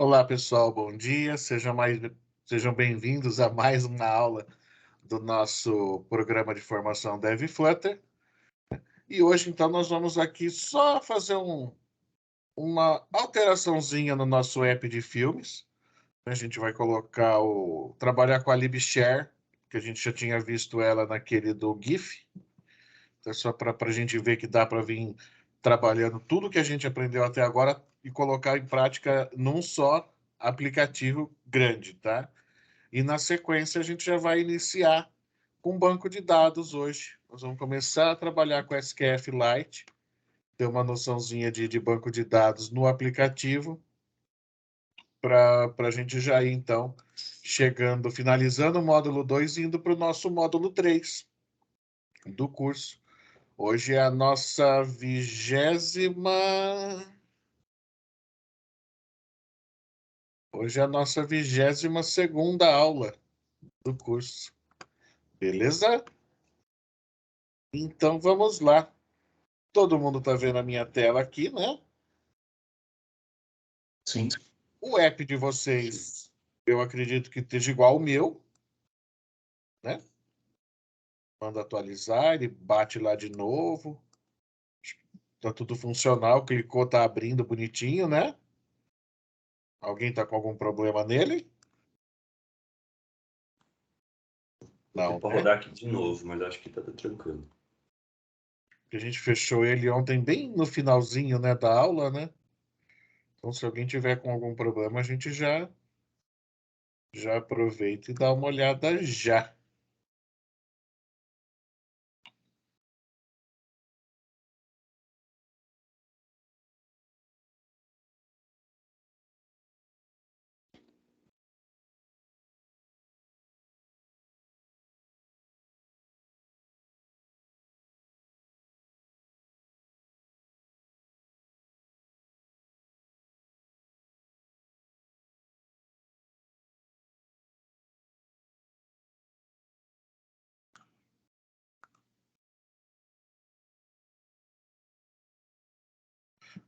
Olá, pessoal, bom dia. Sejam bem-vindos a mais uma aula do nosso programa de formação Dev Flutter. E hoje, então, nós vamos aqui só fazer uma alteraçãozinha no nosso app de filmes. A gente vai trabalhar com a libshare, que a gente já tinha visto ela naquele do GIF. Então, é só para a gente ver que dá para vir trabalhando tudo que a gente aprendeu até agora e colocar em prática num só aplicativo grande, tá? E na sequência a gente já vai iniciar com banco de dados hoje. Nós vamos começar a trabalhar com SQF-Lite, ter uma noçãozinha de banco de dados no aplicativo, para a gente já ir, então, finalizando o módulo 2 e indo para o nosso módulo 3 do curso. Hoje é a nossa 22ª aula do curso. Beleza? Então vamos lá. Todo mundo está vendo a minha tela aqui, né? Sim. O app de vocês, eu acredito que esteja igual ao meu, né? Manda atualizar, ele bate lá de novo. Tá tudo funcional, clicou, tá abrindo bonitinho, né? Alguém tá com algum problema nele? Não, Vou né? rodar aqui de novo, mas acho que tá tranquilo. A gente fechou ele ontem bem no finalzinho, né, da aula, né? Então, se alguém tiver com algum problema, a gente já aproveita e dá uma olhada já.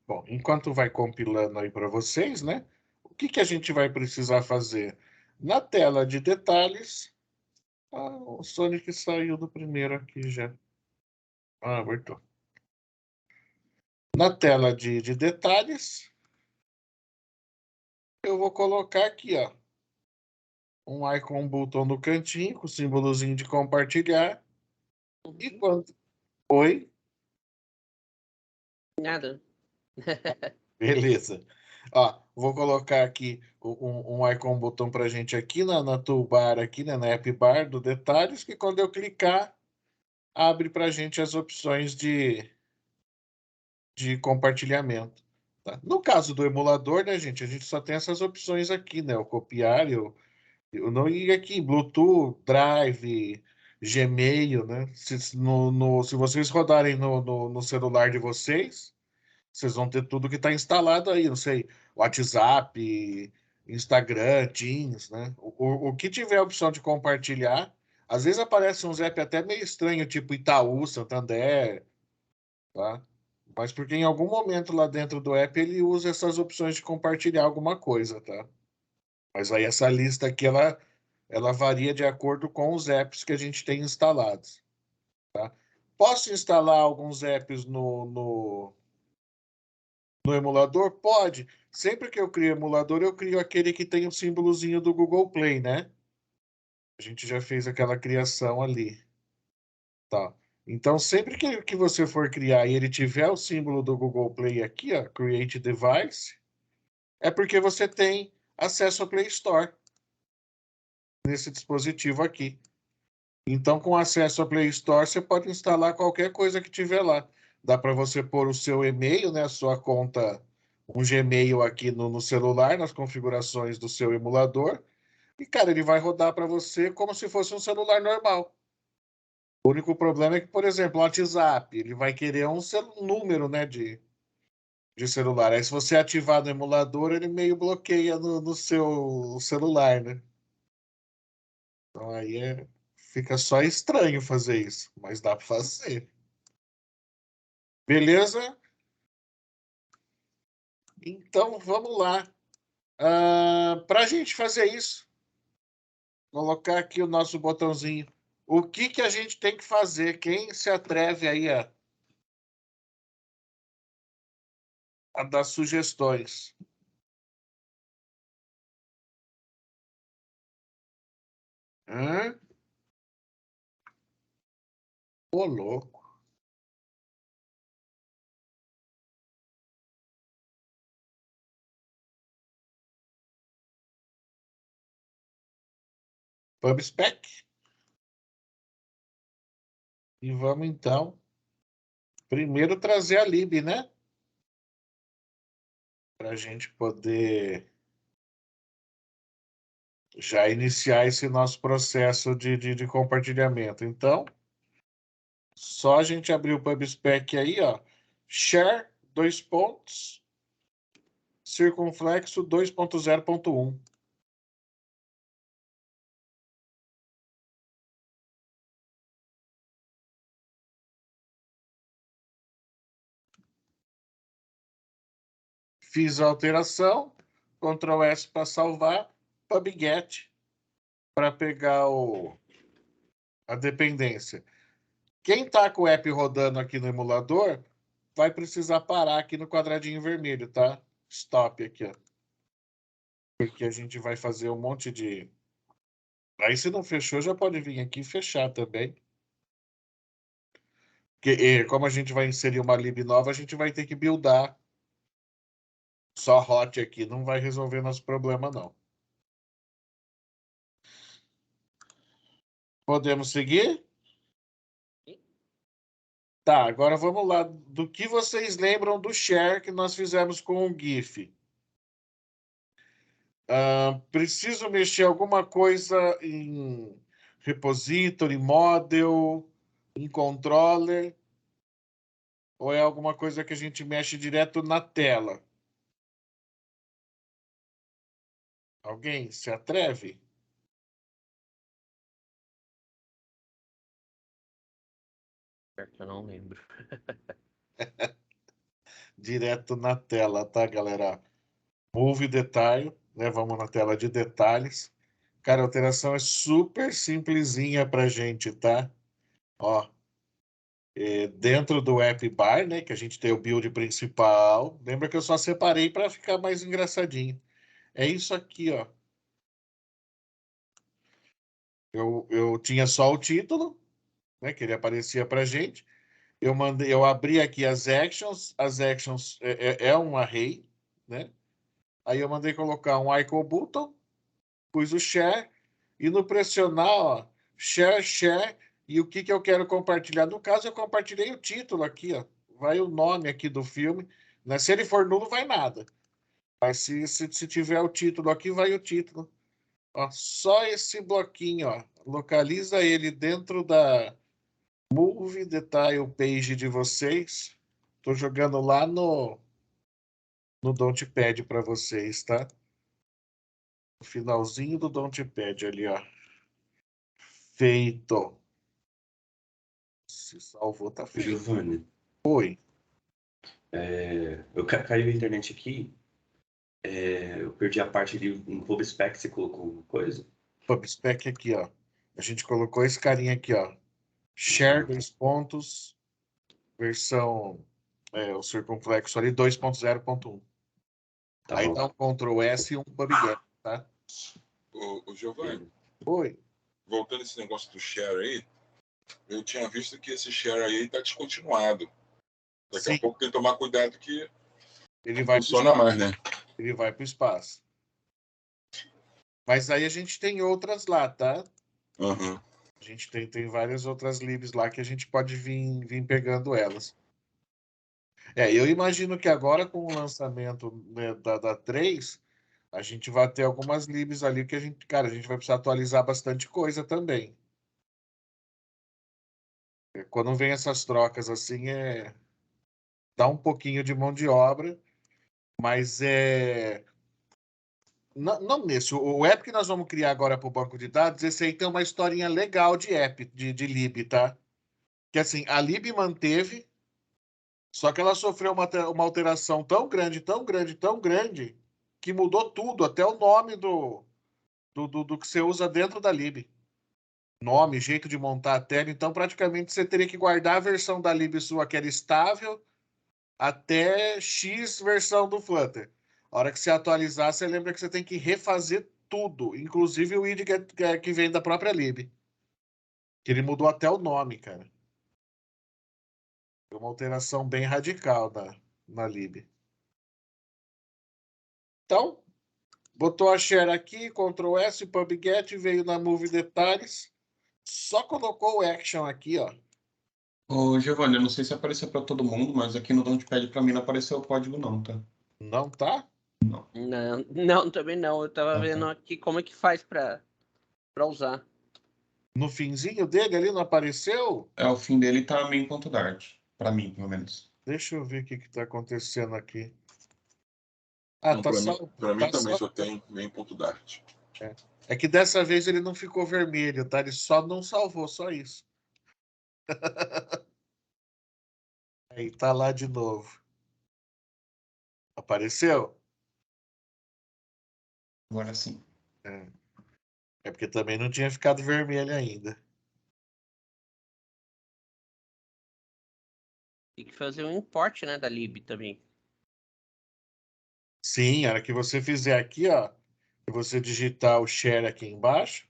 Bom, enquanto vai compilando aí para vocês, né? O que a gente vai precisar fazer? Na tela de detalhes, o Sonic saiu do primeiro aqui já. Ah, voltou. Na tela de detalhes, eu vou colocar aqui, ó, um icon botão no cantinho, com o símbolozinho de compartilhar. E quando... Oi? Nada. Beleza. Ó, vou colocar aqui um icon botão para a gente aqui na toolbar, aqui, né, na app bar do detalhes, que quando eu clicar, abre para a gente as opções de compartilhamento. Tá? No caso do emulador, né, gente, a gente só tem essas opções aqui, né? O copiar eu não ia aqui, Bluetooth, Drive, Gmail, né? Se vocês rodarem no celular de vocês, vocês vão ter tudo que está instalado aí, não sei, WhatsApp, Instagram, Teams, né? O que tiver a opção de compartilhar, às vezes aparece uns app até meio estranho, tipo Itaú, Santander, tá? Mas porque em algum momento lá dentro do app ele usa essas opções de compartilhar alguma coisa, tá? Mas aí essa lista aqui, ela varia de acordo com os apps que a gente tem instalados, tá? Posso instalar alguns apps no emulador? Pode. Sempre que eu crio emulador, eu crio aquele que tem o símbolozinho do Google Play, né? A gente já fez aquela criação ali, tá? Então, sempre que você for criar e ele tiver o símbolo do Google Play aqui, ó, Create Device, é porque você tem acesso ao Play Store nesse dispositivo aqui. Então, com acesso ao Play Store, você pode instalar qualquer coisa que tiver lá. Dá para você pôr o seu e-mail, né, a sua conta, um Gmail aqui no celular, nas configurações do seu emulador. E, cara, ele vai rodar para você como se fosse um celular normal. O único problema é que, por exemplo, o WhatsApp, ele vai querer um número, né, de celular. Aí, se você ativar no emulador, ele meio bloqueia no seu celular, né? Então, fica só estranho fazer isso, mas dá para fazer. Beleza? Então, vamos lá. Para a gente fazer isso, colocar aqui o nosso botãozinho. O que a gente tem que fazer? Quem se atreve aí a dar sugestões? Ô, louco. PubSpec. E vamos, então, primeiro trazer a lib, né? Para a gente poder já iniciar esse nosso processo de compartilhamento. Então, só a gente abrir o PubSpec aí, ó. Share, dois pontos, circunflexo 2.0.1. Fiz a alteração, Ctrl S para salvar, PubGet para pegar a dependência. Quem está com o app rodando aqui no emulador vai precisar parar aqui no quadradinho vermelho, tá? Stop aqui, ó. Porque a gente vai fazer um monte de... Aí se não fechou, já pode vir aqui e fechar também. Porque, como a gente vai inserir uma lib nova, a gente vai ter que buildar. Só hot aqui não vai resolver nosso problema, não. Podemos seguir? Tá, agora vamos lá. Do que vocês lembram do share que nós fizemos com o GIF? Preciso mexer alguma coisa em repository, model, em controller? Ou é alguma coisa que a gente mexe direto na tela? Alguém se atreve? Eu não lembro. Direto na tela, tá, galera? Move detalhe, né? Vamos na tela de detalhes. Cara, a alteração é super simplesinha pra gente, tá? Ó, dentro do app bar, né? Que a gente tem o build principal. Lembra que eu só separei para ficar mais engraçadinho. É isso aqui, ó. Eu tinha só o título, né? Que ele aparecia pra gente. Eu abri aqui as actions é um array, né? Aí eu mandei colocar um icon button, pus o share, e no pressionar, ó, share, e o que eu quero compartilhar. No caso, eu compartilhei o título aqui, ó. Vai o nome aqui do filme, né? Se ele for nulo, vai nada. Mas se tiver o título aqui, vai o título. Ó, só esse bloquinho, ó. Localiza ele dentro da Move Detail Page de vocês. Estou jogando lá no Notepad para vocês, tá? No finalzinho do Notepad ali, ó. Feito. Se salvou, tá feito. Giovanni, Oi. eu caiu a internet aqui. Eu perdi a parte de um PubSpec, você colocou coisa? PubSpec aqui, ó. A gente colocou esse carinha aqui, ó. Share, dois pontos. Versão, o circunflexo ali, 2.0.1. Tá Aí bom. dá um Ctrl S e um PubGet, tá? Ô, Giovanni, Oi. voltando a esse negócio do share aí, eu tinha visto que esse share aí está descontinuado. Daqui Sim. a pouco tem que tomar cuidado que Ele não vai funciona mais, né? Ele vai para o espaço. Mas aí a gente tem outras lá, tá? Uhum. A gente tem várias outras libs lá que a gente pode vir pegando elas. Eu imagino que agora com o lançamento, né, da 3, a gente vai ter algumas libs ali que a gente vai precisar atualizar bastante coisa também. Quando vem essas trocas assim, dá um pouquinho de mão de obra, mas não nesse. O app que nós vamos criar agora para o banco de dados, esse aí tem uma historinha legal de app, de lib, tá? Que assim, a lib manteve, só que ela sofreu uma alteração tão grande, tão grande, tão grande, que mudou tudo, até o nome do que você usa dentro da lib. Nome, jeito de montar a tela. Então, praticamente, você teria que guardar a versão da lib sua que era estável até X versão do Flutter. A hora que você atualizar, você lembra que você tem que refazer tudo, inclusive o ID que vem da própria lib. Que ele mudou até o nome, cara. Foi uma alteração bem radical na lib. Então, botou a share aqui, Ctrl S, PubGet, veio na Move Detalhes, só colocou o action aqui, ó. Ô, Giovanni, eu não sei se apareceu para todo mundo, mas aqui no Notepad para mim não apareceu o código não, tá? Não tá? Não, não, também não. Eu tava Ah, tá. vendo aqui como é que faz pra usar. No finzinho dele ali não apareceu? É, o fim dele tá main.dart, para mim, pelo menos. Deixa eu ver o que está acontecendo aqui. Ah, Não, tá para mim, salvo. pra mim Tá também salvo. só tem main.dart. É que dessa vez ele não ficou vermelho, tá? Ele só não salvou, só isso. Aí tá lá de novo. Apareceu? Agora sim. É. É porque também não tinha ficado vermelho ainda. Tem que fazer um import, né, da lib também. Sim, a hora que você fizer aqui, ó, que você digitar o share aqui embaixo,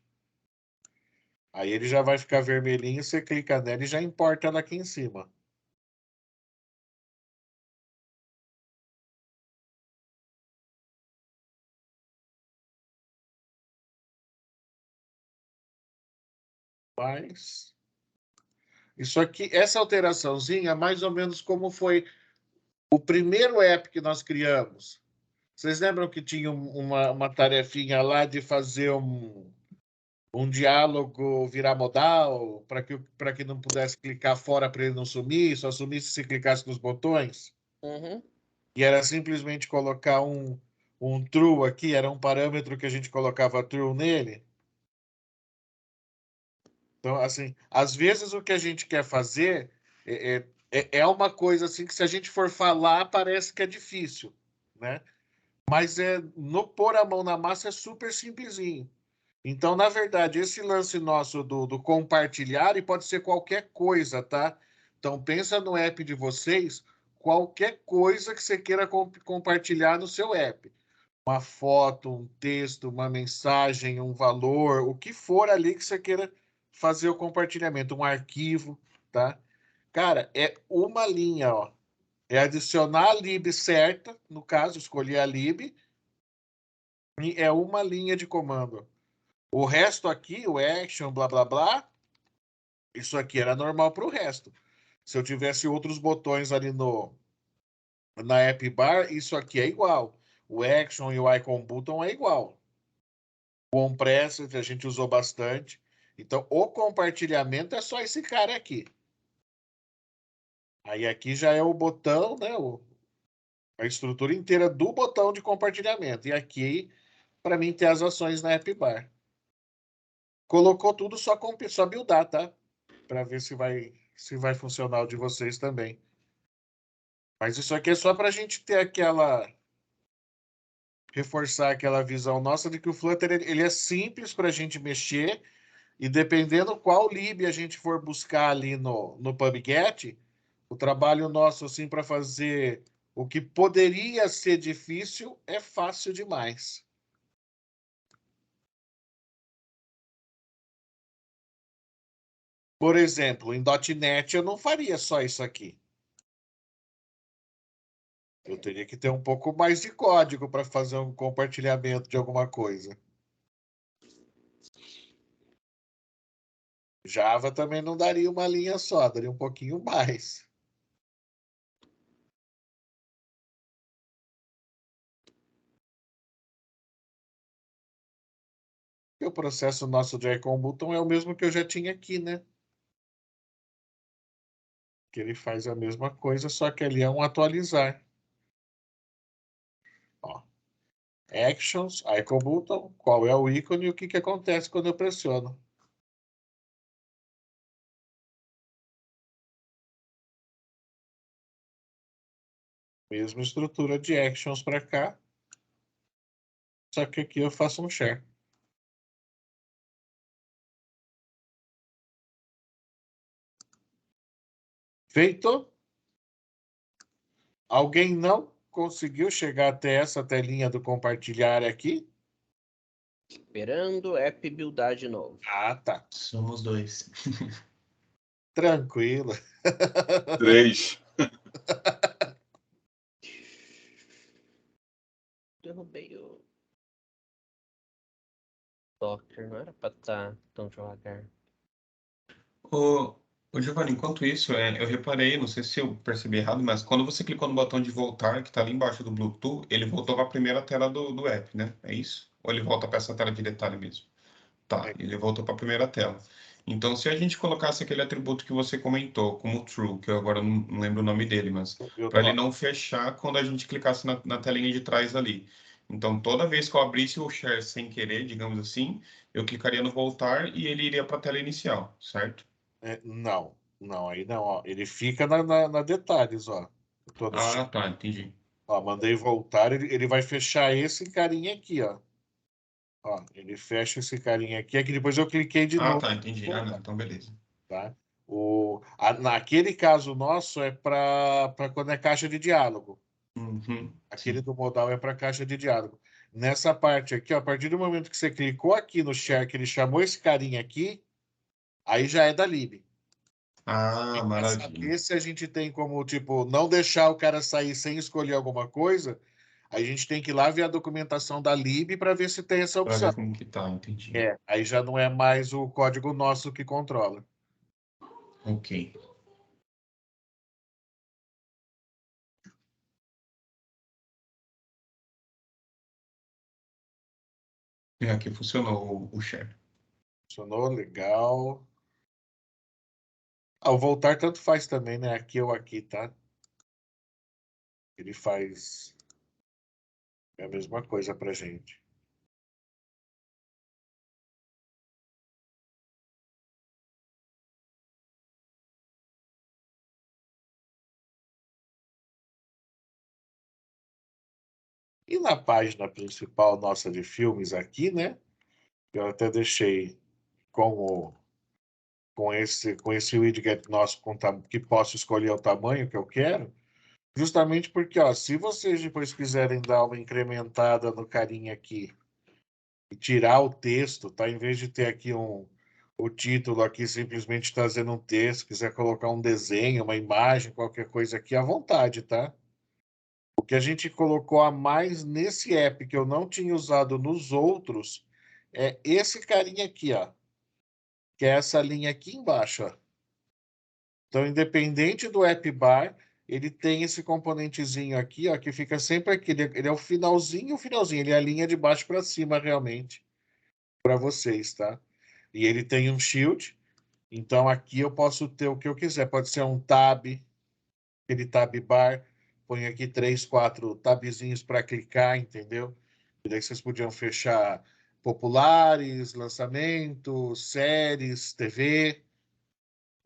aí ele já vai ficar vermelhinho, você clica nele e já importa ela aqui em cima. Mas isso aqui, essa alteraçãozinha, é mais ou menos como foi o primeiro app que nós criamos. Vocês lembram que tinha uma tarefinha lá de fazer um diálogo virar modal para que não pudesse clicar fora para ele não sumir, só sumisse se clicasse nos botões? Uhum. E era simplesmente colocar um true aqui, era um parâmetro que a gente colocava true nele. Então, assim, às vezes o que a gente quer fazer é uma coisa assim que se a gente for falar parece que é difícil, né? Mas no pôr a mão na massa é super simplesinho. Então, na verdade, esse lance nosso do compartilhar e pode ser qualquer coisa, tá? Então, pensa no app de vocês, qualquer coisa que você queira compartilhar no seu app. Uma foto, um texto, uma mensagem, um valor, o que for ali que você queira fazer o compartilhamento, um arquivo, tá? Cara, é uma linha, ó. É adicionar a lib certa, no caso, escolher a lib, e é uma linha de comando. O resto aqui, o action, blá blá blá, isso aqui era normal para o resto. Se eu tivesse outros botões ali na app bar, isso aqui é igual. O action e o icon button é igual. O on-press a gente usou bastante. Então, o compartilhamento é só esse cara aqui. Aí aqui já é o botão, né? A estrutura inteira do botão de compartilhamento. E aqui, para mim, tem as ações na app bar. Colocou tudo só buildar, tá? Para ver se vai funcionar o de vocês também. Mas isso aqui é só para a gente ter reforçar aquela visão nossa de que o Flutter ele é simples para a gente mexer e dependendo qual lib a gente for buscar ali no PubGet, o trabalho nosso assim para fazer o que poderia ser difícil é fácil demais. Por exemplo, em .NET eu não faria só isso aqui. Eu teria que ter um pouco mais de código para fazer um compartilhamento de alguma coisa. Java também não daria uma linha só, daria um pouquinho mais. E o processo nosso de icon button é o mesmo que eu já tinha aqui, né? Que ele faz a mesma coisa, só que ali é um atualizar. Ó. Actions, icon button, qual é o ícone e o que, que acontece quando eu pressiono. Mesma estrutura de actions para cá. Só que aqui eu faço um share. Feito? Alguém não conseguiu chegar até essa telinha do compartilhar aqui? Esperando o app buildar de novo. Ah, tá. Somos dois. Tranquilo. 3. Derrubei o Docker, não era pra estar tão devagar. Ô, Giovanni, enquanto isso, eu reparei, não sei se eu percebi errado, mas quando você clicou no botão de voltar, que está ali embaixo do Bluetooth, ele voltou para a primeira tela do app, né? É isso? Ou ele volta para essa tela de detalhe mesmo? Tá, ele voltou para a primeira tela. Então, se a gente colocasse aquele atributo que você comentou, como true, que eu agora não lembro o nome dele, mas para ele não fechar quando a gente clicasse na telinha de trás ali. Então, toda vez que eu abrisse o share sem querer, digamos assim, eu clicaria no voltar e ele iria para a tela inicial, certo? Não, não, aí não, ó. Ele fica na detalhes, ó. Eu tô no Ah, tá, entendi. Ó, mandei voltar, ele vai fechar esse carinha aqui, ó. Ó, ele fecha esse carinha aqui, aqui depois eu cliquei de Ah, novo. tá, entendi. Ah, não, então beleza. Tá? Naquele caso nosso é para quando é caixa de diálogo. Uhum, Aquele sim. do modal é para caixa de diálogo. Nessa parte aqui, ó, a partir do momento que você clicou aqui no share, que ele chamou esse carinha aqui, aí já é da lib. Ah, Para maravilha. saber se a gente tem como, tipo, não deixar o cara sair sem escolher alguma coisa, a gente tem que ir lá ver a documentação da lib para ver se tem essa Para opção. ver como que tá, entendi. Aí já não é mais o código nosso que controla. Ok. É, aqui funcionou o share. Funcionou legal. O voltar tanto faz também, né? Aqui ou aqui, tá? Ele faz a mesma coisa pra gente. E na página principal nossa de filmes aqui, né? Eu até deixei com com esse widget nosso que posso escolher o tamanho que eu quero, justamente porque, ó, se vocês depois quiserem dar uma incrementada no carinha aqui e tirar o texto, tá? Em vez de ter aqui o título aqui simplesmente trazendo um texto, quiser colocar um desenho, uma imagem, qualquer coisa aqui, à vontade, tá? O que a gente colocou a mais nesse app que eu não tinha usado nos outros é esse carinha aqui, ó, que é essa linha aqui embaixo, ó. Então, independente do app bar, ele tem esse componentezinho aqui, ó, que fica sempre aqui. Ele é o finalzinho. Ele é a linha de baixo para cima, realmente, para vocês, tá? E ele tem um shield. Então, aqui eu posso ter o que eu quiser. Pode ser um tab, aquele tab bar. Põe aqui 3, 4 tabzinhos para clicar, entendeu? E daí vocês podiam fechar populares, lançamentos, séries, TV.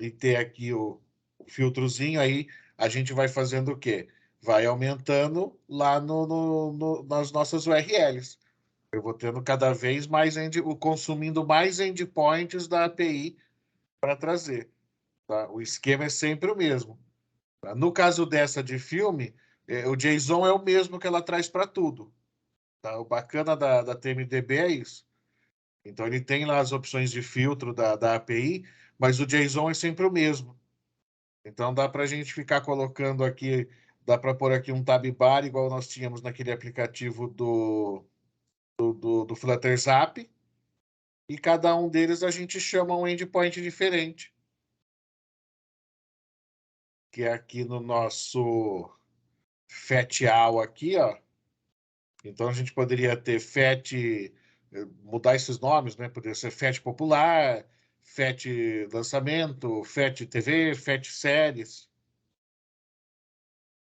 E ter aqui o filtrozinho, aí a gente vai fazendo o quê? Vai aumentando lá nas nossas URLs. Eu vou tendo cada vez mais consumindo mais endpoints da API para trazer. Tá? O esquema é sempre o mesmo. Tá? No caso dessa de filme, o JSON é o mesmo que ela traz para tudo. Tá? O bacana da TMDB é isso. Então ele tem lá as opções de filtro da API, mas o JSON é sempre o mesmo. Então dá para a gente ficar colocando aqui, dá para pôr aqui um tab bar, igual nós tínhamos naquele aplicativo do Flutter Zap, e cada um deles a gente chama um endpoint diferente. Que é aqui no nosso FATAL aqui, ó. Então a gente poderia ter mudar esses nomes, né? Poderia ser FAT popular, FAT lançamento, FAT TV, FAT séries.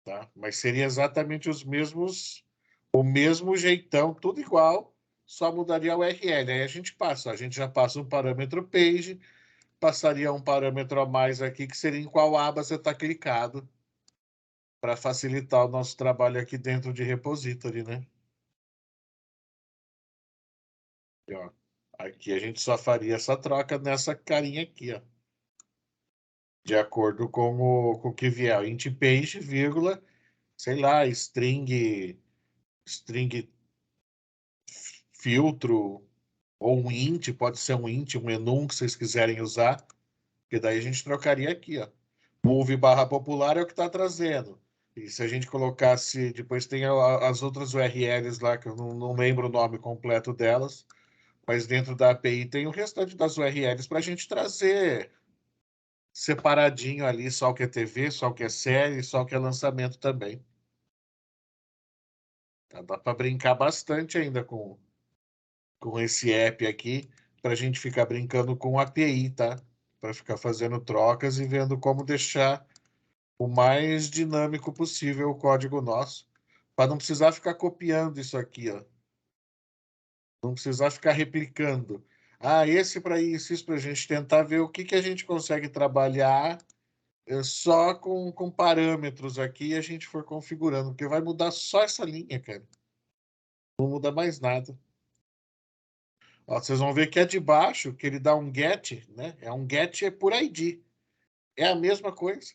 Tá? Mas seria exatamente o mesmo jeitão, tudo igual, só mudaria a URL. Aí a gente já passa um parâmetro page, passaria um parâmetro a mais aqui, que seria em qual aba você está clicado, para facilitar o nosso trabalho aqui dentro de repository, né? E, ó, aqui a gente só faria essa troca nessa carinha aqui, ó. De acordo com o que vier. Int page, vírgula, sei lá, string filtro, ou um int, pode ser um int, um enum que vocês quiserem usar, porque daí a gente trocaria aqui, ó. Move barra popular é o que está trazendo. E se a gente colocasse, depois tem as outras URLs lá, que eu não lembro o nome completo delas, mas dentro da API tem o restante das URLs para a gente trazer separadinho ali, só o que é TV, só o que é série, só o que é lançamento também. Tá? Dá para brincar bastante ainda com esse app aqui, para a gente ficar brincando com API, tá? Para ficar fazendo trocas e vendo como deixar o mais dinâmico possível o código nosso, para não precisar ficar copiando isso aqui, ó. Não precisar ficar replicando. Ah, esse para isso para a gente tentar ver o que a gente consegue trabalhar só com parâmetros aqui e a gente for configurando, porque vai mudar só essa linha, cara. Não muda mais nada. Ó, vocês vão ver que é de baixo, que ele dá um get, né? É um get por ID. É a mesma coisa.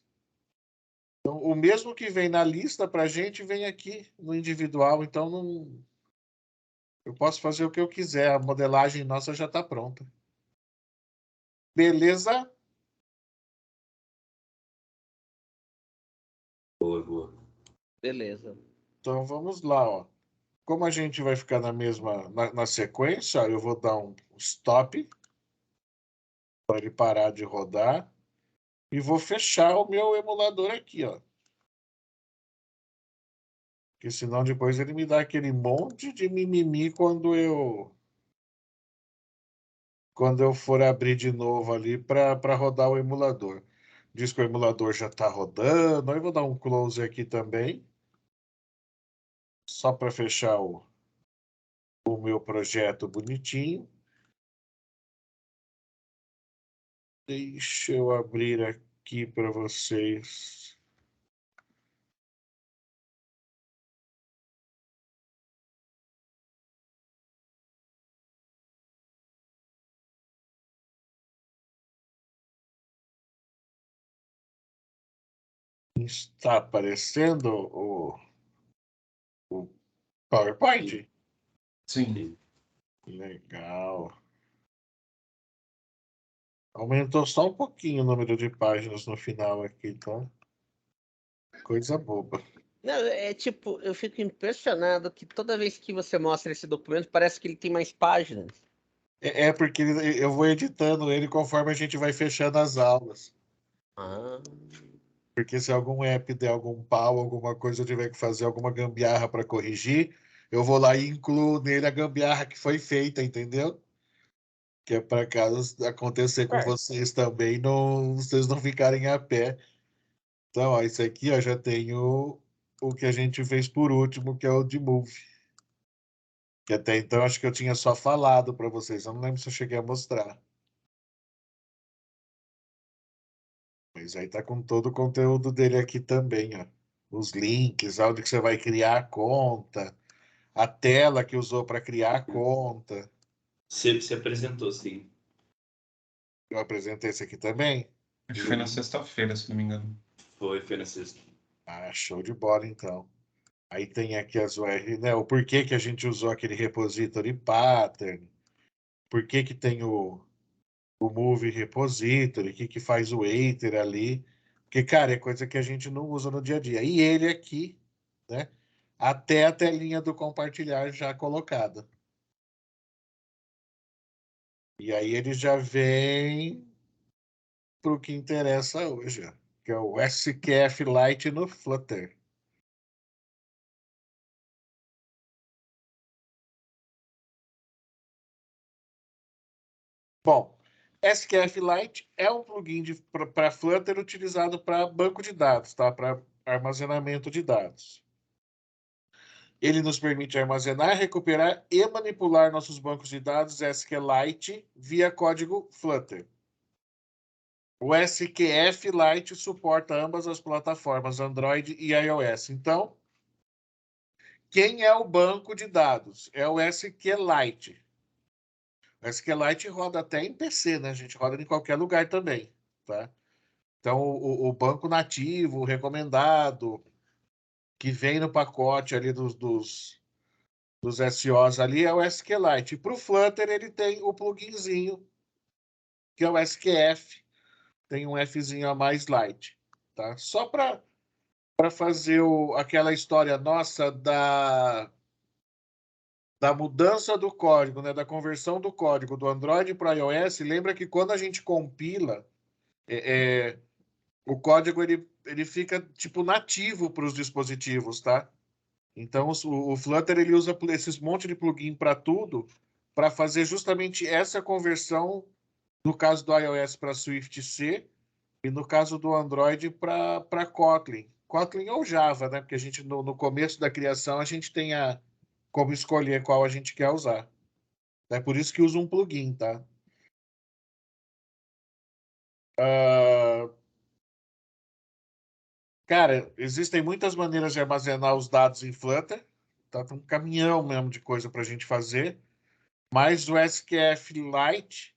Então, o mesmo que vem na lista para a gente vem aqui no individual. Então, não, eu posso fazer o que eu quiser. A modelagem nossa já está pronta. Beleza? Boa, boa. Beleza. Então, vamos lá, ó. Como a gente vai ficar na mesma na sequência, ó, eu vou dar um stop para ele parar de rodar e vou fechar o meu emulador aqui, ó. Porque senão depois ele me dá aquele monte de mimimi quando eu for abrir de novo ali para rodar o emulador. Diz que o emulador já está rodando. Eu vou dar um close aqui também, só para fechar o meu projeto bonitinho. Deixa eu abrir aqui para vocês. Está aparecendo o PowerPoint? Sim. Legal. Aumentou só um pouquinho o número de páginas no final aqui, tá? Coisa boba. Não, é tipo, eu fico impressionado que toda vez que você mostra esse documento, parece que ele tem mais páginas. É porque eu vou editando ele conforme a gente vai fechando as aulas. Ah, Porque se algum app der algum pau, alguma coisa, eu tiver que fazer alguma gambiarra para corrigir, eu vou lá e incluo nele a gambiarra que foi feita, entendeu? Que é para caso acontecer com certo. vocês também, não, vocês não ficarem a pé. Então, ó, isso aqui ó, já tem o que a gente fez por último, que é o de Move. Que até então acho que eu tinha só falado para vocês, eu não lembro se eu cheguei a mostrar. Mas aí tá com todo o conteúdo dele aqui também, ó. Os links, onde que você vai criar a conta, a tela que usou para criar a conta. Você se apresentou, sim. Eu apresentei esse aqui também. Acho que foi na sexta-feira, se não me engano. Foi na sexta. Ah, show de bola, então. Aí tem aqui as URLs, né? O porquê que a gente usou aquele repository pattern, por que que tem o move repository, o que faz o waiter ali. Porque, cara, é coisa que a gente não usa no dia a dia. E ele aqui, né? Até a telinha do compartilhar já colocada. E aí ele já vem para o que interessa hoje, ó, que é o SQF Lite no Flutter. Bom, SQF Lite é um plugin para Flutter utilizado para banco de dados, tá? Para armazenamento de dados. Ele nos permite armazenar, recuperar e manipular nossos bancos de dados SQLite via código Flutter. O SQF Lite suporta ambas as plataformas Android e iOS. Então, quem é o banco de dados? É o SQLite. O SQLite roda até em PC, né? A gente roda em qualquer lugar também, tá? Então, o banco nativo, recomendado, que vem no pacote ali dos SOs ali, é o SQLite. E para o Flutter, ele tem o pluginzinho, que é o SQF. Tem um Fzinho a mais light, tá? Só para fazer aquela história nossa da mudança do código, né? Da conversão do código do Android para iOS. Lembra que quando a gente compila, o código ele fica tipo nativo para os dispositivos, tá? Então o Flutter ele usa esses monte de plugin para tudo para fazer justamente essa conversão no caso do iOS para Swift-C e no caso do Android para Kotlin. Kotlin ou Java, né? Porque a gente no começo da criação a gente tem como escolher qual a gente quer usar. É por isso que usa um plugin, tá? Cara, existem muitas maneiras de armazenar os dados em Flutter. Tá? Tem um caminhão mesmo de coisa para a gente fazer. Mas o SQF Lite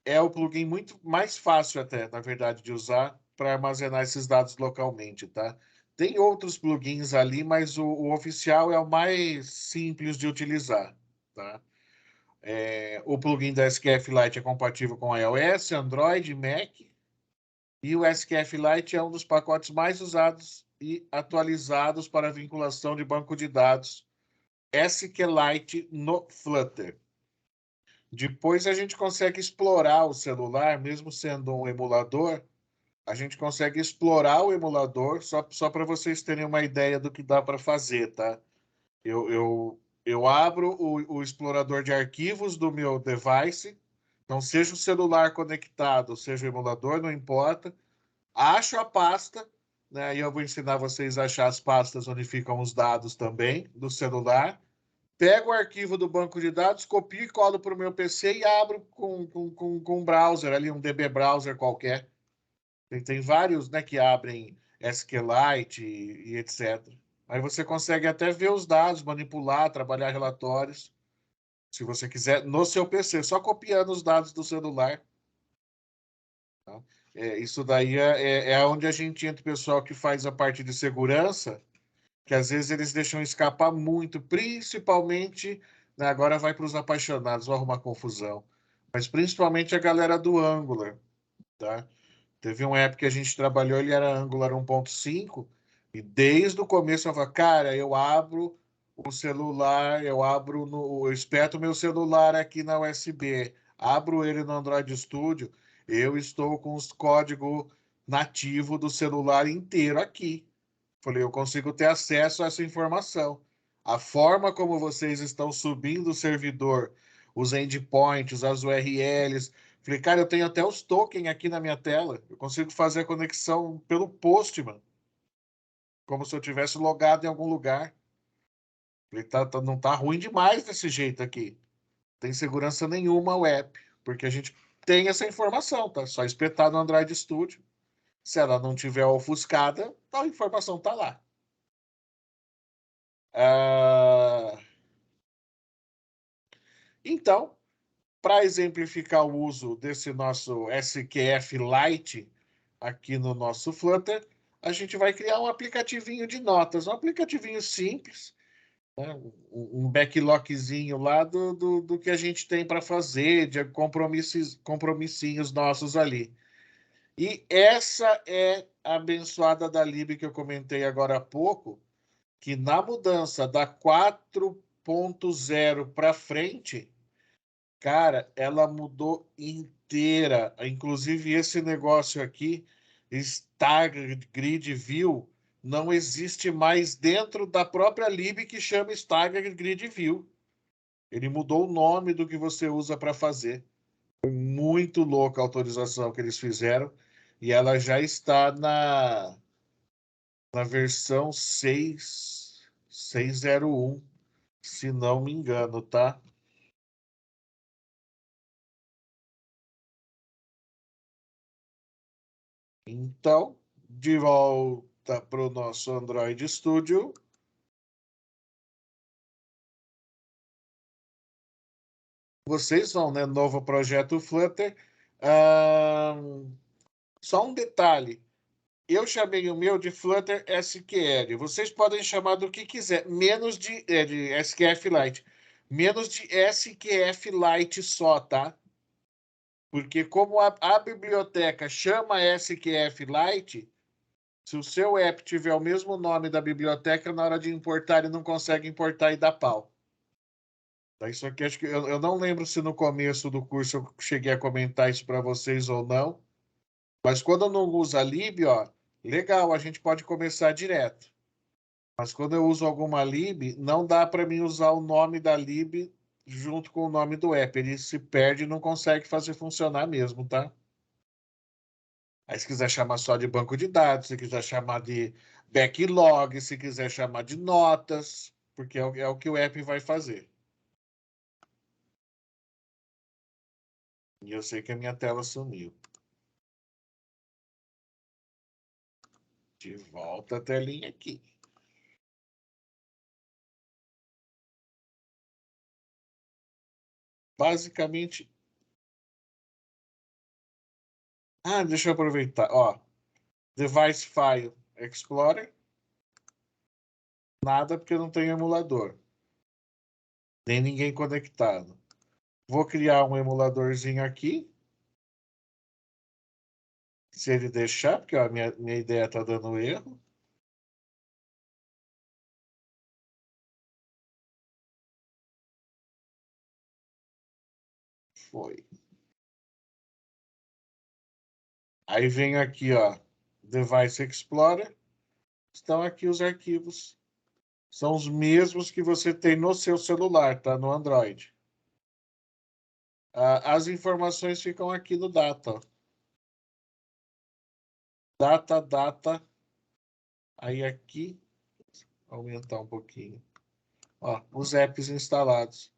é o plugin muito mais fácil até, na verdade, de usar para armazenar esses dados localmente, tá? Tem outros plugins ali, mas o oficial é o mais simples de utilizar, tá? O plugin da SQF Lite é compatível com iOS, Android, Mac, e o SQF Lite é um dos pacotes mais usados e atualizados para a vinculação de banco de dados SQLite no Flutter. Depois a gente consegue explorar o celular, mesmo sendo um emulador, a gente consegue explorar o emulador, só para vocês terem uma ideia do que dá para fazer, tá? Eu abro o explorador de arquivos do meu device, então seja o celular conectado, seja o emulador, não importa. Acho a pasta, né? E eu vou ensinar vocês a achar as pastas onde ficam os dados também do celular. Pego o arquivo do banco de dados, copio e colo para o meu PC e abro com um browser ali, um DB browser qualquer. Tem vários, né, que abrem SQLite e etc. Aí você consegue até ver os dados, manipular, trabalhar relatórios, se você quiser, no seu PC, só copiando os dados do celular. Tá? Isso daí é onde a gente entra o pessoal que faz a parte de segurança, que às vezes eles deixam escapar muito, principalmente, né, agora vai para os apaixonados, vou arrumar confusão, mas principalmente a galera do Angular, tá? Teve uma época que a gente trabalhou, ele era Angular 1.5, e desde o começo eu falava, cara, eu abro o celular, eu espeto meu celular aqui na USB, abro ele no Android Studio, eu estou com os códigos nativos do celular inteiro aqui. Falei, eu consigo ter acesso a essa informação. A forma como vocês estão subindo o servidor, os endpoints, as URLs. Falei, cara, eu tenho até os tokens aqui na minha tela. Eu consigo fazer a conexão pelo Postman, como se eu tivesse logado em algum lugar. Falei, não tá ruim demais desse jeito aqui. Não tem segurança nenhuma o app, porque a gente tem essa informação, tá? Só espetar no Android Studio. Se ela não tiver ofuscada, a informação tá lá. Então, para exemplificar o uso desse nosso SQF Lite aqui no nosso Flutter, a gente vai criar um aplicativinho de notas, um aplicativinho simples, né? Um backlogzinho lá do que a gente tem para fazer, de compromissinhos nossos ali. E essa é a abençoada da lib que eu comentei agora há pouco, que na mudança da 4.0 para frente, cara, ela mudou inteira. Inclusive, esse negócio aqui, Staggered Grid View, não existe mais dentro da própria lib que chama Staggered Grid View. Ele mudou o nome do que você usa para fazer. Foi muito louca a autorização que eles fizeram. E ela já está na versão 6.601, se não me engano, tá? Então, de volta para o nosso Android Studio. vocês vão, né? Novo projeto Flutter. Ah, só um detalhe. Eu chamei o meu de Flutter SQL. Vocês podem chamar do que quiser, menos de SQF-Lite. Menos de SQF-Lite só, tá? Porque como a biblioteca chama SQF-Lite, se o seu app tiver o mesmo nome da biblioteca, na hora de importar, ele não consegue importar e dá pau. Isso aqui, acho que eu não lembro se no começo do curso eu cheguei a comentar isso para vocês ou não, mas quando eu não uso a lib, ó, legal, a gente pode começar direto. Mas quando eu uso alguma lib, não dá para mim usar o nome da lib junto com o nome do app. Ele se perde e não consegue fazer funcionar mesmo, tá? Aí se quiser chamar só de banco de dados, se quiser chamar de backlog, se quiser chamar de notas, porque é o que o app vai fazer. E eu sei que a minha tela sumiu. De volta a telinha aqui. Basicamente. Ah, deixa eu aproveitar. Ó, Device File Explorer. Nada porque eu não tenho emulador. Nem ninguém conectado. Vou criar um emuladorzinho aqui. Se ele deixar, porque ó, minha ideia está dando erro. Foi. Aí vem aqui, ó, Device Explorer. Estão aqui os arquivos. São os mesmos que você tem no seu celular, tá? No Android. As informações ficam aqui no Data. Ó. Data. Aí aqui, aumentar um pouquinho. Ó, os apps instalados.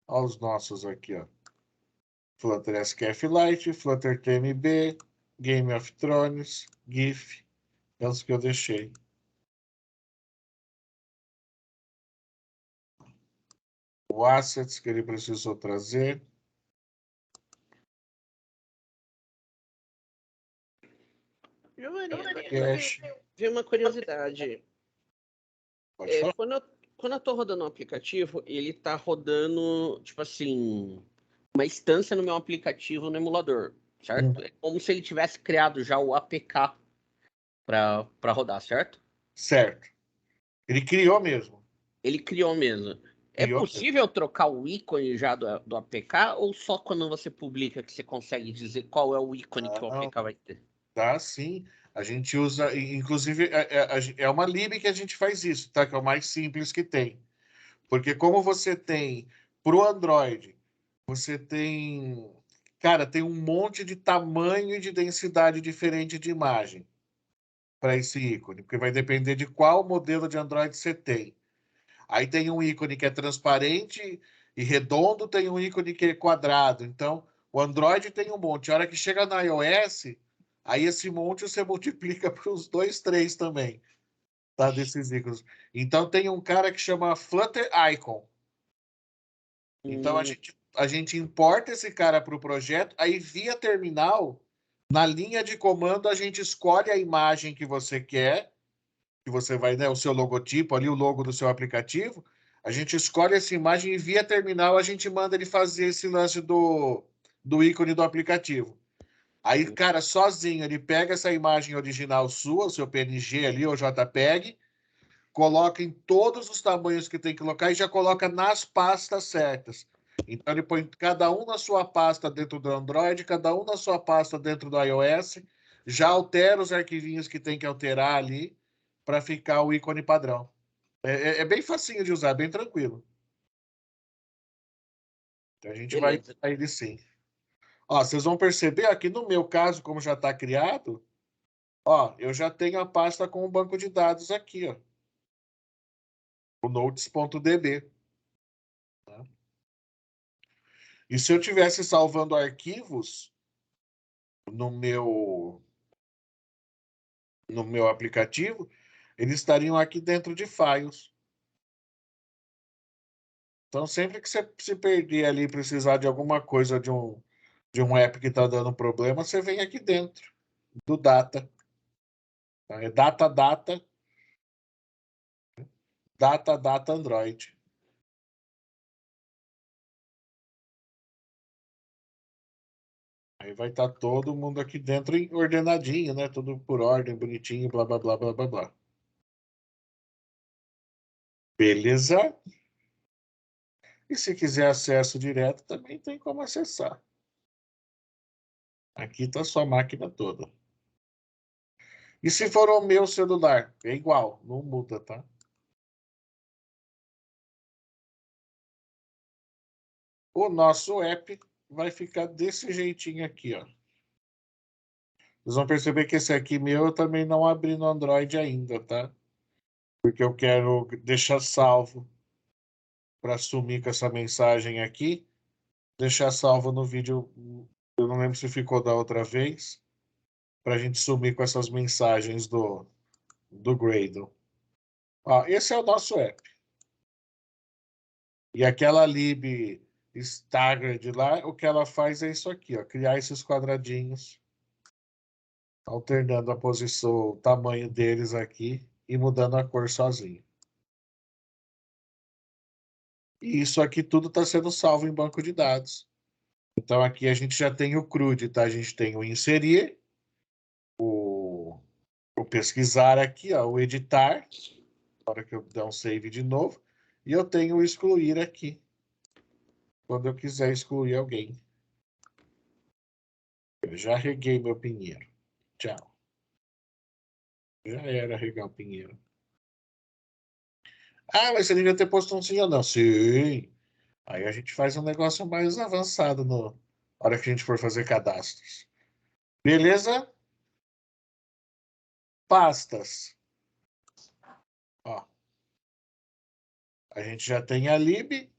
Ó, os nossos aqui, ó. Flutter SQF-Lite, Flutter TMB, Game of Thrones, GIF. É os que eu deixei. O Assets que ele precisou trazer. Giovanni, Cache. vi uma curiosidade. Pode falar? Quando eu tô rodando um aplicativo, ele tá rodando, tipo assim, uma instância no meu aplicativo no emulador, certo? É como se ele tivesse criado já o APK para rodar, certo? Certo. Ele criou mesmo. Ele criou mesmo. É Criou mesmo. possível trocar o ícone já do APK ou só quando você publica que você consegue dizer qual é o ícone que o Não. APK vai ter? Tá, sim. A gente usa, inclusive, é uma lib que a gente faz isso, tá? Que é o mais simples que tem. Porque como você tem para o Android, você tem, cara, tem um monte de tamanho e de densidade diferente de imagem para esse ícone, porque vai depender de qual modelo de Android você tem. Aí tem um ícone que é transparente e redondo, tem um ícone que é quadrado. Então, o Android tem um monte. A hora que chega na iOS, aí esse monte você multiplica para os 2, 3 também, tá? Desses ícones. Então, tem um cara que chama Flutter Icon. Então, a gente importa esse cara para o projeto, aí via terminal, na linha de comando, a gente escolhe a imagem que você quer, que você vai, né, o seu logotipo ali, o logo do seu aplicativo, a gente escolhe essa imagem e via terminal a gente manda ele fazer esse lance do ícone do aplicativo. Aí, cara, sozinho, ele pega essa imagem original sua, o seu PNG ali, ou JPEG, coloca em todos os tamanhos que tem que colocar e já coloca nas pastas certas. Então, ele põe cada um na sua pasta dentro do Android, cada um na sua pasta dentro do iOS, já altera os arquivinhos que tem que alterar ali para ficar o ícone padrão. É bem facinho de usar, bem tranquilo. Então, a gente vai Beleza. usar ele sim. Ó, vocês vão perceber aqui no meu caso, como já está criado, ó, eu já tenho a pasta com o banco de dados aqui, ó. O notes.db. E se eu tivesse salvando arquivos, no meu aplicativo, eles estariam aqui dentro de files. Então, sempre que você se perder ali, precisar de alguma coisa de um app que está dando problema, você vem aqui dentro do data. Tá? É data Android. Aí vai estar todo mundo aqui dentro ordenadinho, né? Tudo por ordem, bonitinho, blá, blá, blá, blá, blá, blá. Beleza? E se quiser acesso direto, também tem como acessar. Aqui está sua máquina toda. E se for o meu celular? É igual, não muda, tá? O nosso app vai ficar desse jeitinho aqui, ó. Vocês vão perceber que esse aqui meu eu também não abri no Android ainda, tá? Porque eu quero deixar salvo para sumir com essa mensagem aqui. Deixar salvo no vídeo, eu não lembro se ficou da outra vez, para a gente sumir com essas mensagens do Gradle. Ó, esse é o nosso app. E aquela lib staggered lá, o que ela faz é isso aqui, ó, criar esses quadradinhos, alternando a posição, o tamanho deles aqui e mudando a cor sozinho. E isso aqui tudo está sendo salvo em banco de dados. Então aqui a gente já tem o CRUD, tá? A gente tem o inserir, o pesquisar aqui, ó, o editar, na hora que eu der um save de novo, e eu tenho o excluir aqui, quando eu quiser excluir alguém. Eu já reguei meu pinheiro. Tchau. Já era regar o pinheiro. Ah, mas você devia ter posto um sim ou não. Sim. Aí a gente faz um negócio mais avançado na hora que a gente for fazer cadastros. Beleza? Pastas. Ó, a gente já tem a lib,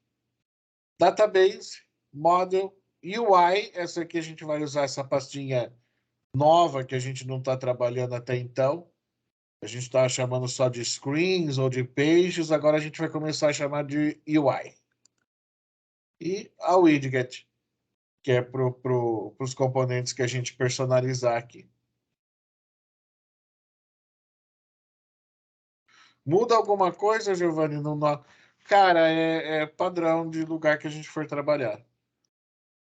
database, model, UI. Essa aqui a gente vai usar essa pastinha nova que a gente não está trabalhando até então. A gente está chamando só de screens ou de pages. Agora a gente vai começar a chamar de UI. E a widget, que é para os componentes que a gente personalizar aqui. Muda alguma coisa, Giovanni? Cara, é padrão de lugar que a gente for trabalhar.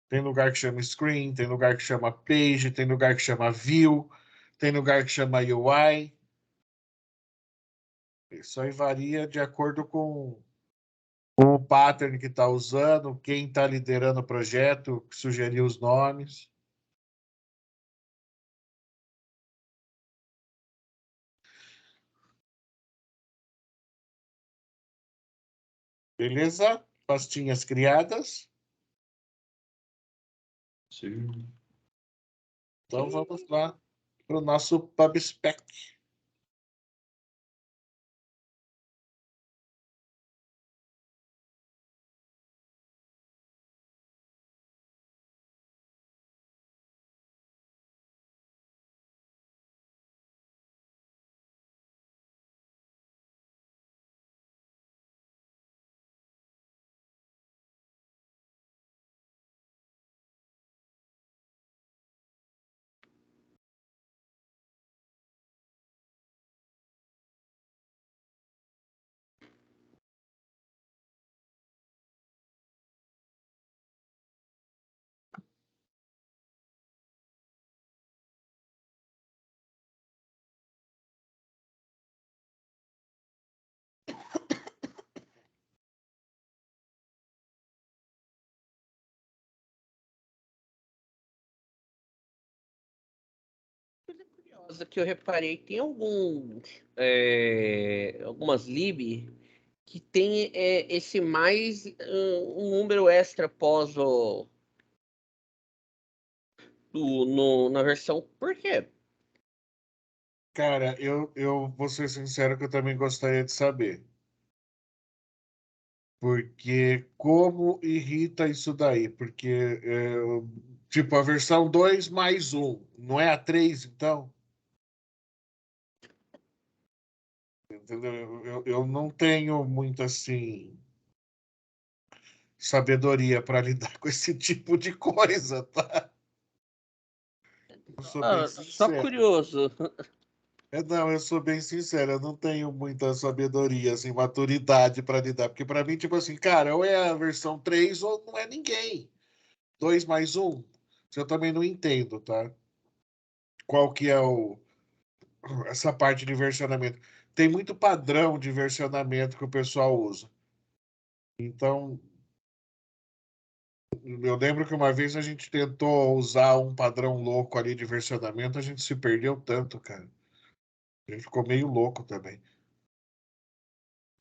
Tem lugar que chama screen, tem lugar que chama page, tem lugar que chama view, tem lugar que chama UI. Isso aí varia de acordo com o pattern que está usando, quem está liderando o projeto, sugerir os nomes. Beleza? Pastinhas criadas. Sim. Então vamos lá para o nosso PubSpec. Curiosa que eu reparei, tem algumas lib que tem esse mais um número extra após na versão. Por quê? Cara, eu vou ser sincero que eu também gostaria de saber. Porque como irrita isso daí? Porque, tipo, a versão 2+1, não é a 3, então? Entendeu? Eu não tenho muito, assim, sabedoria para lidar com esse tipo de coisa, tá? Eu sou bem Só sincero. curioso. Não, eu sou bem sincero, eu não tenho muita sabedoria, assim, maturidade para lidar. Porque para mim, tipo assim, cara, ou é a versão 3 ou não é ninguém. 2+1, eu também não entendo, tá? Qual que é essa parte de versionamento? Tem muito padrão de versionamento que o pessoal usa. Então, eu lembro que uma vez a gente tentou usar um padrão louco ali de versionamento, a gente se perdeu tanto, cara. A gente ficou meio louco também.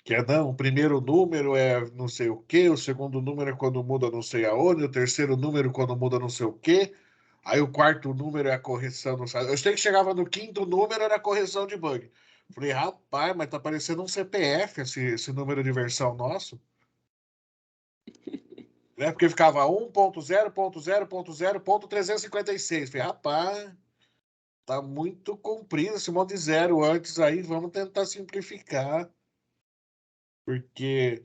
Que não, o primeiro número é não sei o quê, o segundo número é quando muda não sei aonde, o terceiro número quando muda não sei o quê, aí o quarto número é a correção, não sei. Eu sei que chegava no quinto número era a correção de bug. Falei, rapaz, mas tá parecendo um CPF esse número de versão nosso. Né? Porque ficava 1.0.0.0.0.356. Falei, rapaz, tá muito comprido esse monte de zero antes aí, vamos tentar simplificar. Porque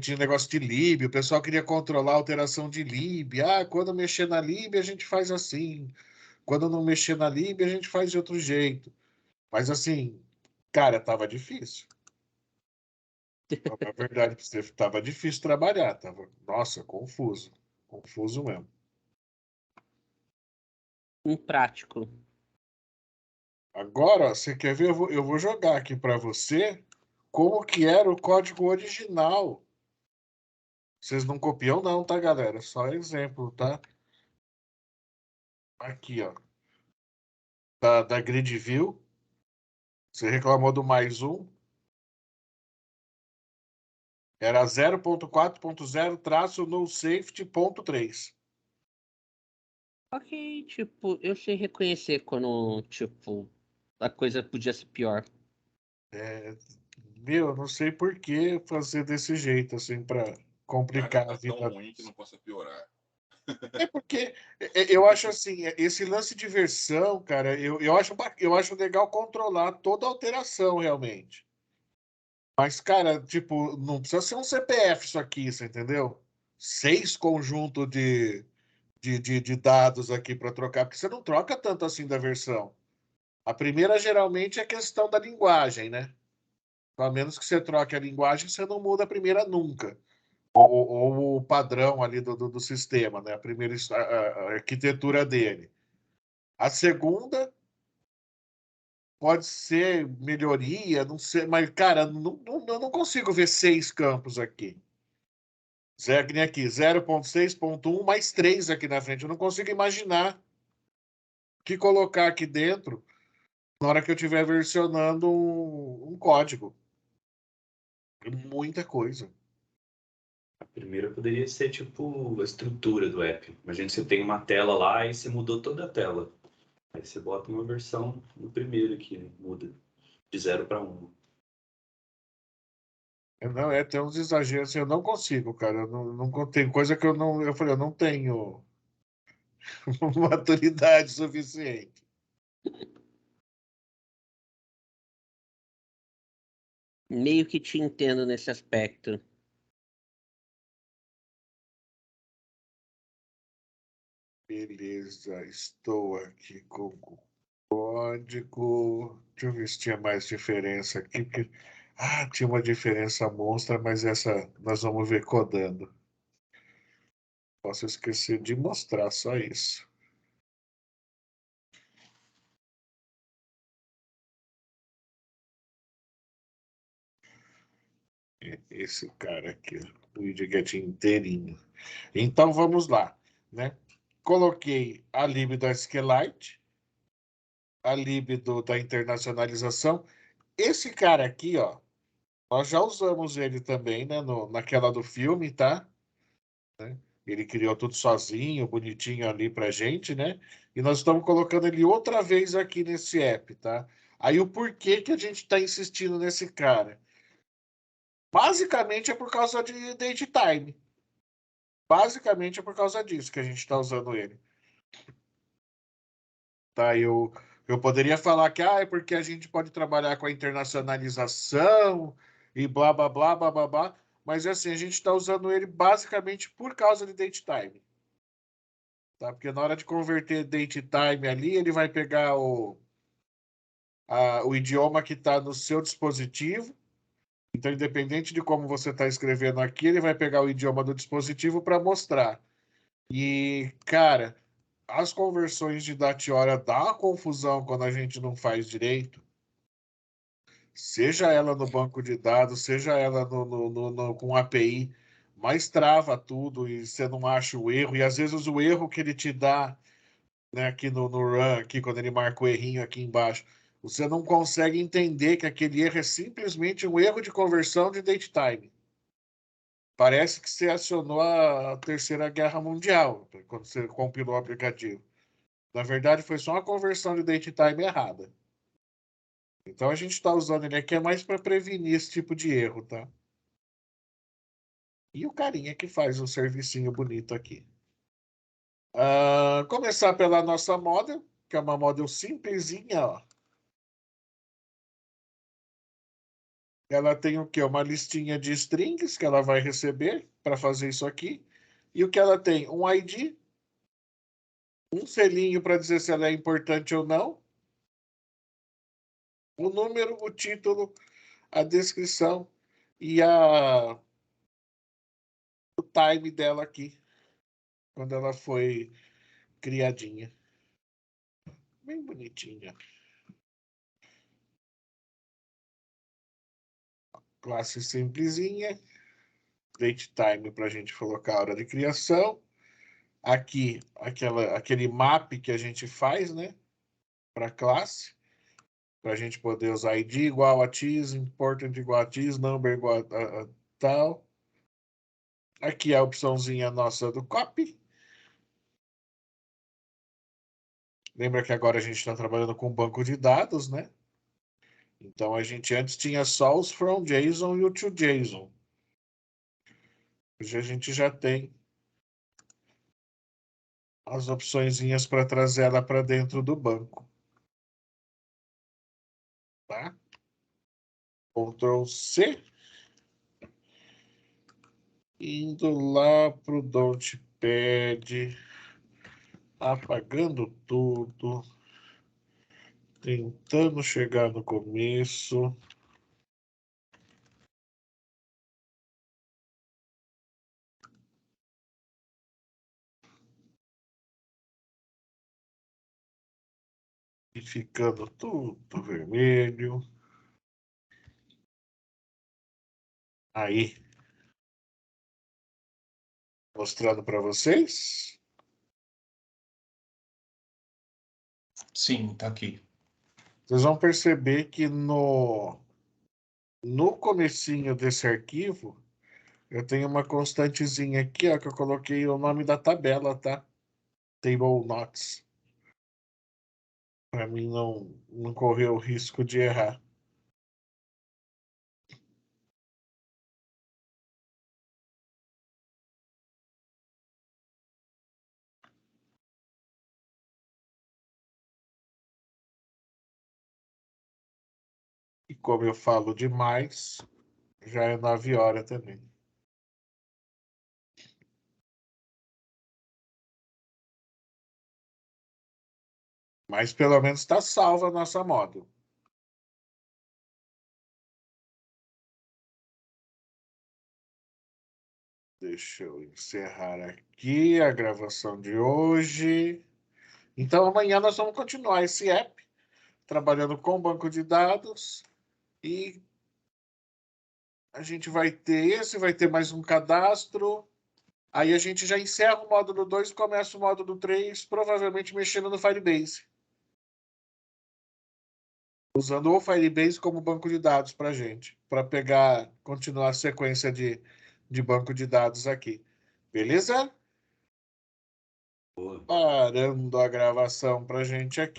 tinha negócio de lib, o pessoal queria controlar a alteração de lib. Ah, quando mexer na lib a gente faz assim. Quando não mexer na lib a gente faz de outro jeito. Mas assim, cara, tava difícil. Na verdade, tava difícil trabalhar. Nossa, confuso. Confuso mesmo. Imprático. Agora, ó, você quer ver? Eu vou jogar aqui para você como que era o código original. Vocês não copiam não, tá, galera? Só exemplo, tá? Aqui, ó. Da Grid View. Você reclamou do +1. Era 0.4.0-NoSafety.3. Ok, tipo, eu sei reconhecer quando, tipo, a coisa podia ser pior. Meu, não sei por que fazer desse jeito, assim, para complicar Nada a tá tão vida. ruim que não possa piorar. É porque eu acho assim, esse lance de versão, cara, eu acho legal controlar toda alteração, realmente. Mas, cara, tipo, não precisa ser um CPF isso aqui, você entendeu? 6 conjuntos de dados aqui para trocar, porque você não troca tanto assim da versão. A primeira, geralmente, é questão da linguagem, né? A menos que você troque a linguagem, você não muda a primeira nunca. Ou o padrão ali do sistema, né? A primeira a arquitetura dele. A segunda pode ser melhoria, não sei, mas, cara, eu não consigo ver 6 campos aqui. Zero, que nem aqui, 0.6.1 mais 3 aqui na frente. Eu não consigo imaginar o que colocar aqui dentro na hora que eu estiver versionando um código. É muita coisa. A primeira poderia ser tipo a estrutura do app. Imagina que você tem uma tela lá e você mudou toda a tela. Aí você bota uma versão no primeiro aqui, né? Muda de 0 para 1. Não, tem uns exageros assim, eu não consigo, cara. Tem coisa que eu falei, eu não tenho maturidade suficiente. Meio que te entendo nesse aspecto. Beleza, estou aqui com o código. Deixa eu ver se tinha mais diferença aqui. Tinha uma diferença monstra, mas essa nós vamos ver codando. Posso esquecer de mostrar só isso. Esse cara aqui, o widget inteirinho. Então vamos lá, né? Coloquei a lib da SQLite, a lib da internacionalização. Esse cara aqui, ó, nós já usamos ele também, né? Naquela do filme, tá? Ele criou tudo sozinho, bonitinho ali pra gente, né? E nós estamos colocando ele outra vez aqui nesse app, tá? Aí o porquê que a gente está insistindo nesse cara? Basicamente é por causa de date time. Basicamente é por causa disso que a gente está usando ele. Tá, eu poderia falar que é porque a gente pode trabalhar com a internacionalização e blá, blá, blá, blá, blá, blá. Mas assim, a gente está usando ele basicamente por causa de date time. Tá? Porque na hora de converter date time ali, ele vai pegar o idioma que está no seu dispositivo. Então, independente de como você está escrevendo aqui, ele vai pegar o idioma do dispositivo para mostrar. E, cara, as conversões de data e hora dá uma confusão quando a gente não faz direito. Seja ela no banco de dados, seja ela com API, mas trava tudo e você não acha o erro. E às vezes o erro que ele te dá, né, aqui no run, aqui, quando ele marca o errinho aqui embaixo, você não consegue entender que aquele erro é simplesmente um erro de conversão de date time. Parece que você acionou a Terceira Guerra Mundial quando você compilou o aplicativo. Na verdade, foi só uma conversão de date time errada. Então, a gente está usando ele aqui mais para prevenir esse tipo de erro, tá? E o carinha que faz um servicinho bonito aqui. Começar pela nossa model, que é uma model simplesinha, ó. Ela tem o quê? Uma listinha de strings que ela vai receber para fazer isso aqui. E o que ela tem? Um ID, um selinho para dizer se ela é importante ou não, o número, o título, a descrição e o time dela aqui, quando ela foi criadinha. Bem bonitinha. Classe simplesinha. Date time para a gente colocar a hora de criação. Aqui, aquele map que a gente faz, né? Para classe. Para a gente poder usar ID igual a TIS, important igual a TIS, number igual a tal. Aqui é a opçãozinha nossa do copy. Lembra que agora a gente está trabalhando com banco de dados, né? Então a gente antes tinha só os from JSON e o to JSON. Hoje a gente já tem as opçõezinhas para trazer ela para dentro do banco. Tá? Ctrl C. Indo lá pro Notepad, apagando tudo, tentando chegar no começo. E ficando tudo vermelho. Aí. Mostrando para vocês. Sim, tá aqui. Vocês vão perceber que no comecinho desse arquivo, eu tenho uma constantezinha aqui, ó, que eu coloquei o nome da tabela, tá? Table Notes. Para mim não correr o risco de errar. E como eu falo demais, já é 9 horas também. Mas pelo menos está salva a nossa moda. Deixa eu encerrar aqui a gravação de hoje. Então amanhã nós vamos continuar esse app, trabalhando com banco de dados. E a gente vai ter mais um cadastro. Aí a gente já encerra o módulo 2 e começa o módulo 3, provavelmente mexendo no Firebase. Usando o Firebase como banco de dados para a gente, para continuar a sequência de banco de dados aqui. Beleza? Boa. Parando a gravação para a gente aqui.